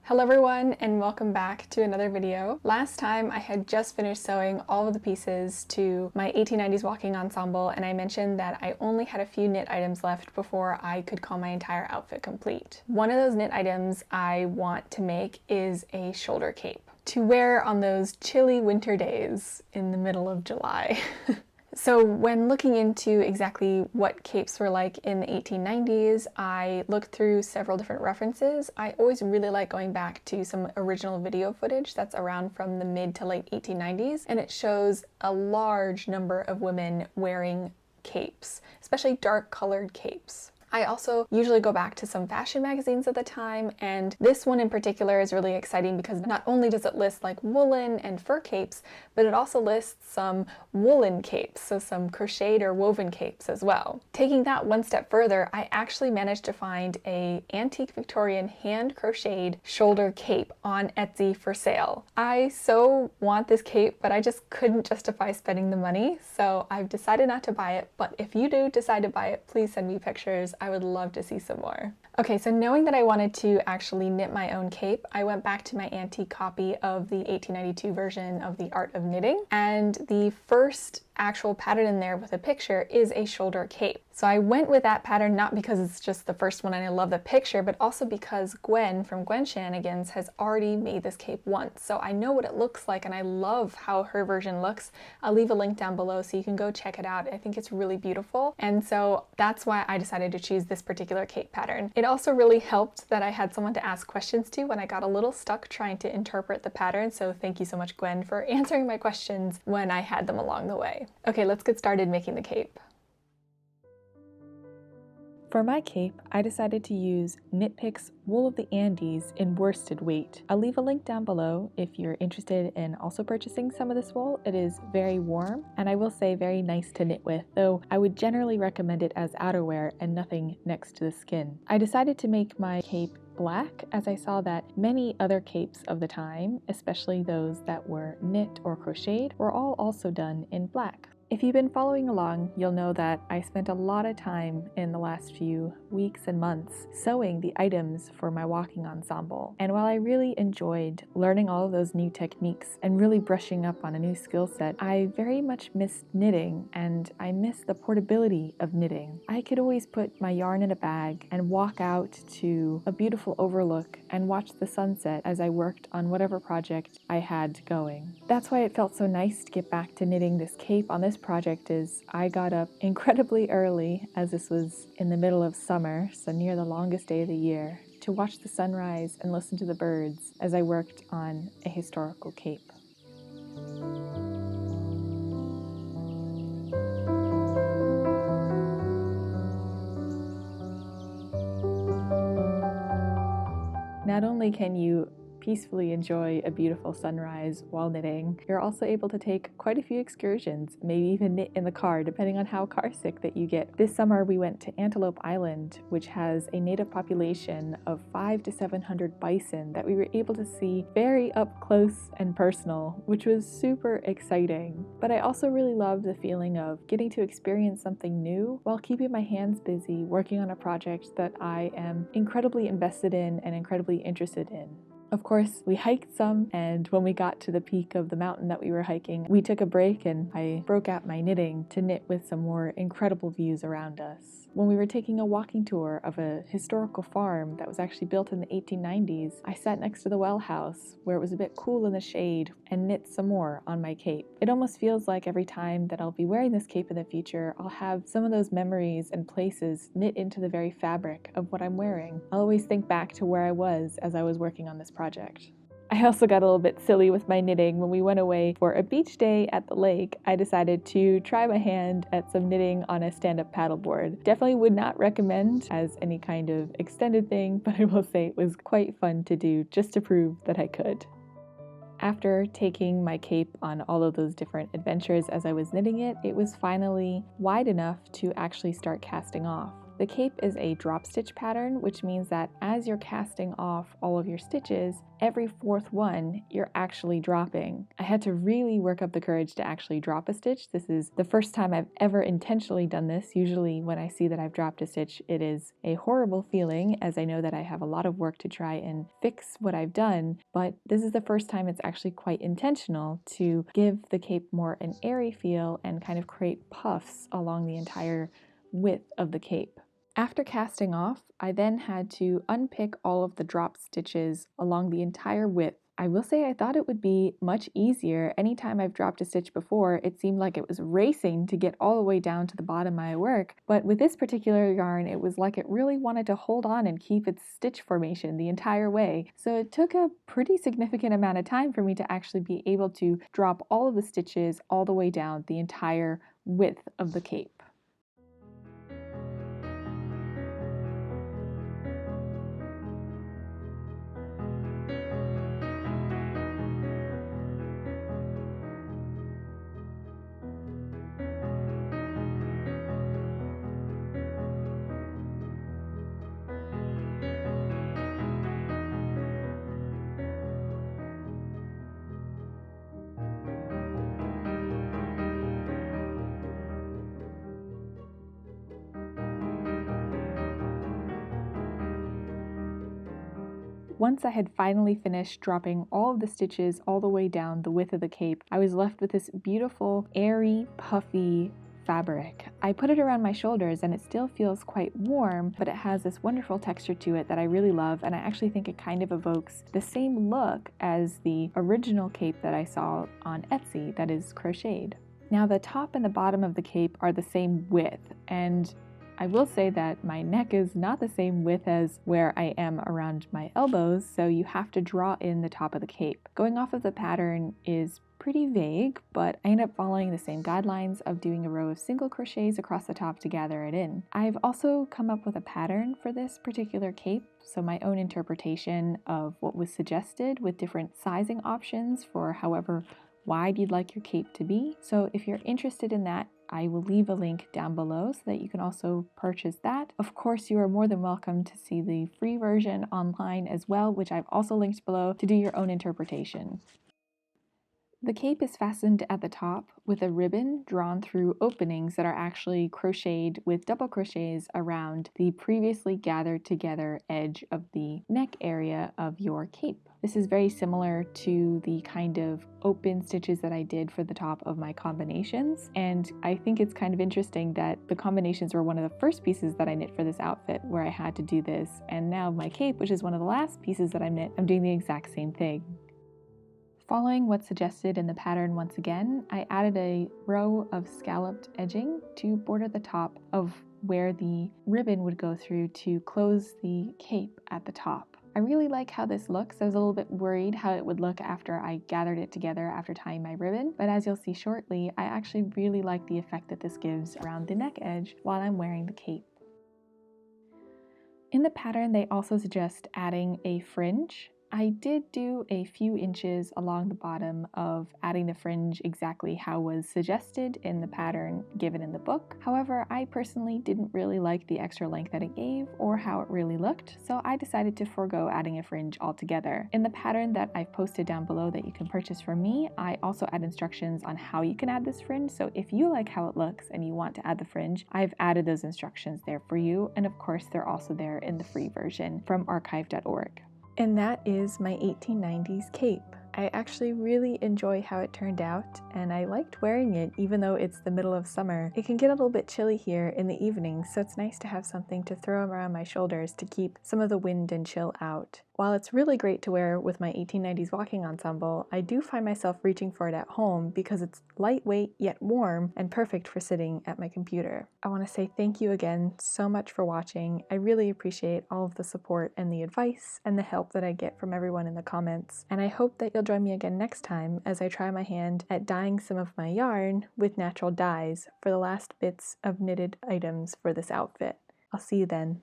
Hello everyone and welcome back to another video. Last time I had just finished sewing all of the pieces to my 1890s walking ensemble, and I mentioned that I only had a few knit items left before I could call my entire outfit complete. One of those knit items I want to make is a shoulder cape to wear on those chilly winter days in the middle of July. So when looking into exactly what capes were like in the 1890s, I looked through several different references. I always really like going back to some original video footage that's around from the mid to late 1890s, and it shows a large number of women wearing capes, especially dark colored capes. I also usually go back to some fashion magazines at the time, and this one in particular is really exciting because not only does it list like woolen and fur capes, but it also lists some woolen capes, so some crocheted or woven capes as well. Taking that one step further, I actually managed to find a antique Victorian hand crocheted shoulder cape on Etsy for sale. I so want this cape, but I just couldn't justify spending the money, so I've decided not to buy it, but if you do decide to buy it, please send me pictures. I would love to see some more. Okay, so knowing that I wanted to actually knit my own cape, I went back to my antique copy of the 1892 version of The Art of Knitting, and the first actual pattern in there with a picture is a shoulder cape. So I went with that pattern not because it's just the first one and I love the picture, but also because Gwen from Gwen Shenanigans has already made this cape once. So I know what it looks like and I love how her version looks. I'll leave a link down below so you can go check it out. I think it's really beautiful. And so that's why I decided to choose this particular cape pattern. It also really helped that I had someone to ask questions to when I got a little stuck trying to interpret the pattern. So thank you so much, Gwen, for answering my questions when I had them along the way. Okay, let's get started making the cape. For my cape, I decided to use Knitpick's Wool of the Andes in worsted weight. I'll leave a link down below if you're interested in also purchasing some of this wool. It is very warm and I will say very nice to knit with, though I would generally recommend it as outerwear and nothing next to the skin. I decided to make my cape black as I saw that many other capes of the time, especially those that were knit or crocheted, were all also done in black. If you've been following along, you'll know that I spent a lot of time in the last few weeks and months sewing the items for my walking ensemble. And while I really enjoyed learning all of those new techniques and really brushing up on a new skill set, I very much missed knitting, and I missed the portability of knitting. I could always put my yarn in a bag and walk out to a beautiful overlook and watch the sunset as I worked on whatever project I had going. That's why it felt so nice to get back to knitting this cape on this project. Is I got up incredibly early, as this was in the middle of summer, so near the longest day of the year, to watch the sunrise and listen to the birds as I worked on a historical cape. Not only can you peacefully enjoy a beautiful sunrise while knitting, you're also able to take quite a few excursions, maybe even knit in the car, depending on how car sick that you get. This summer we went to Antelope Island, which has a native population of 500 to 700 bison that we were able to see very up close and personal, which was super exciting. But I also really loved the feeling of getting to experience something new while keeping my hands busy working on a project that I am incredibly invested in and incredibly interested in. Of course, we hiked some, and when we got to the peak of the mountain that we were hiking, we took a break and I broke out my knitting to knit with some more incredible views around us. When we were taking a walking tour of a historical farm that was actually built in the 1890s, I sat next to the well house where it was a bit cool in the shade and knit some more on my cape. It almost feels like every time that I'll be wearing this cape in the future, I'll have some of those memories and places knit into the very fabric of what I'm wearing. I'll always think back to where I was as I was working on this project. I also got a little bit silly with my knitting. When we went away for a beach day at the lake, I decided to try my hand at some knitting on a stand-up paddleboard. Definitely would not recommend as any kind of extended thing, but I will say it was quite fun to do just to prove that I could. After taking my cape on all of those different adventures as I was knitting it, it was finally wide enough to actually start casting off. The cape is a drop stitch pattern, which means that as you're casting off all of your stitches, every fourth one you're actually dropping. I had to really work up the courage to actually drop a stitch. This is the first time I've ever intentionally done this. Usually when I see that I've dropped a stitch, it is a horrible feeling, as I know that I have a lot of work to try and fix what I've done, but this is the first time it's actually quite intentional to give the cape more an airy feel and kind of create puffs along the entire width of the cape. After casting off, I then had to unpick all of the drop stitches along the entire width. I will say I thought it would be much easier. Anytime I've dropped a stitch before, it seemed like it was racing to get all the way down to the bottom of my work. But with this particular yarn, it was like it really wanted to hold on and keep its stitch formation the entire way. So it took a pretty significant amount of time for me to actually be able to drop all of the stitches all the way down the entire width of the cape. Once I had finally finished dropping all of the stitches all the way down the width of the cape, I was left with this beautiful, airy, puffy fabric. I put it around my shoulders and it still feels quite warm, but it has this wonderful texture to it that I really love, and I actually think it kind of evokes the same look as the original cape that I saw on Etsy that is crocheted. Now the top and the bottom of the cape are the same width, and I will say that my neck is not the same width as where I am around my elbows, so you have to draw in the top of the cape. Going off of the pattern is pretty vague, but I end up following the same guidelines of doing a row of single crochets across the top to gather it in. I've also come up with a pattern for this particular cape, so my own interpretation of what was suggested with different sizing options for however wide you'd like your cape to be. So if you're interested in that, I will leave a link down below so that you can also purchase that. Of course, you are more than welcome to see the free version online as well, which I've also linked below to do your own interpretation. The cape is fastened at the top with a ribbon drawn through openings that are actually crocheted with double crochets around the previously gathered together edge of the neck area of your cape. This is very similar to the kind of open stitches that I did for the top of my combinations, and I think it's kind of interesting that the combinations were one of the first pieces that I knit for this outfit where I had to do this, and now my cape, which is one of the last pieces that I knit, I'm doing the exact same thing. Following what's suggested in the pattern once again, I added a row of scalloped edging to border the top of where the ribbon would go through to close the cape at the top. I really like how this looks. I was a little bit worried how it would look after I gathered it together after tying my ribbon, but as you'll see shortly, I actually really like the effect that this gives around the neck edge while I'm wearing the cape. In the pattern, they also suggest adding a fringe. I did do a few inches along the bottom of adding the fringe exactly how was suggested in the pattern given in the book. However, I personally didn't really like the extra length that it gave or how it really looked, so I decided to forego adding a fringe altogether. In the pattern that I've posted down below that you can purchase from me, I also add instructions on how you can add this fringe, so if you like how it looks and you want to add the fringe, I've added those instructions there for you, and of course they're also there in the free version from archive.org. And that is my 1890s cape. I actually really enjoy how it turned out, and I liked wearing it even though it's the middle of summer. It can get a little bit chilly here in the evenings, so it's nice to have something to throw around my shoulders to keep some of the wind and chill out. While it's really great to wear with my 1890s walking ensemble, I do find myself reaching for it at home because it's lightweight yet warm and perfect for sitting at my computer. I want to say thank you again so much for watching. I really appreciate all of the support and the advice and the help that I get from everyone in the comments, and I hope that you'll join me again next time as I try my hand at dyeing some of my yarn with natural dyes for the last bits of knitted items for this outfit. I'll see you then.